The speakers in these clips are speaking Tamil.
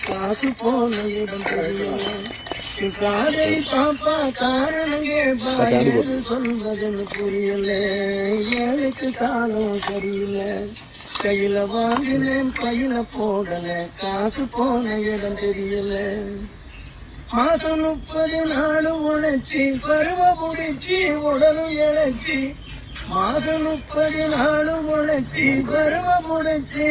காசு போன இடம் தெரியல. காதலி பாப்பா காரணங்கே பாரு சொல்வதுன்னு புரியல. ஏழைக்கு காலம் சரியில்லை. கையில வாங்கினேன் பையில போடல. காசு போன இடம் தெரியல. மாசம் 30 நாள் உழைச்சி பருவ புடிச்சி உடலும் இழைச்சி. மாசம் 30 நாள் உழைச்சி பருவ புடிச்சி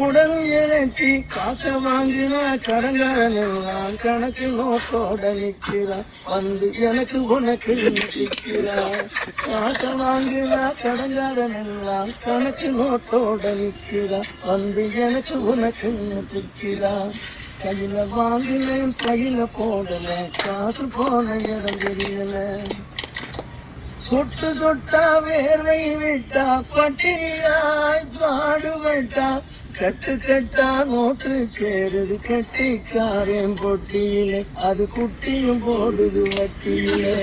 உடலும் இழைச்சி. காசை வாங்கினா கடங்காரன் எல்லாம் கணக்கு நோட்டோட நிற்கிறான். வந்து எனக்கு உனக்கு நிற்கிறான். காசை வாங்கினா கடங்காரன் எல்லாம் கணக்கு நோட்டோட நிற்கிறான். வந்து எனக்கு உனக்கு நிற்கிறான். கையில வாங்கினேன் கையில போடல. காசு போன இடம் தெரியல. சொட்டு சொட்டா வேர்வை விட்டா பட்டினியாய் பாடுபட்டா. கட்டு கட்டா நோட்டு சேருது கட்டிக்காரன் பொட்டியிலே. அது குட்டியும் போடுது வட்டியிலே.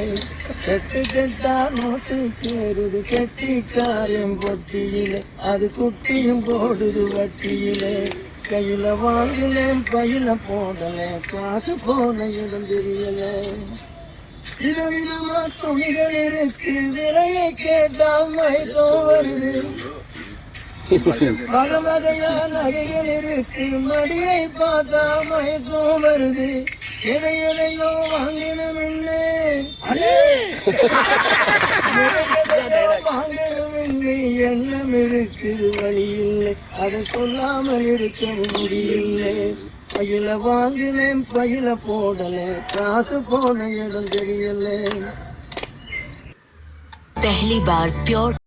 கட்டு கட்டா நோட்டு சேருது கட்டிக்காரன் பொட்டியிலே. அது குட்டியும் போடுது வட்டியிலே. கையில வாங்கினேன் பையில போடல. காசு போன இடம் தெரியல. விதவிதமா துணிகள் இருக்கு. விலையை கேட்டா மயக்கம் வருது. வகை வகையா நகைகள் இருக்கு. மடியை பார்த்தா மயக்கம் வருது. எதையோ வாங்கினோம் எண்ணம் இருக்குது வழி இல்லை. அதை சொல்லாமல் இருக்க முடியல. பையில வாங்கினேன் பையில போடல. காசு போன இடம் தெரியல. पहली बार प्योर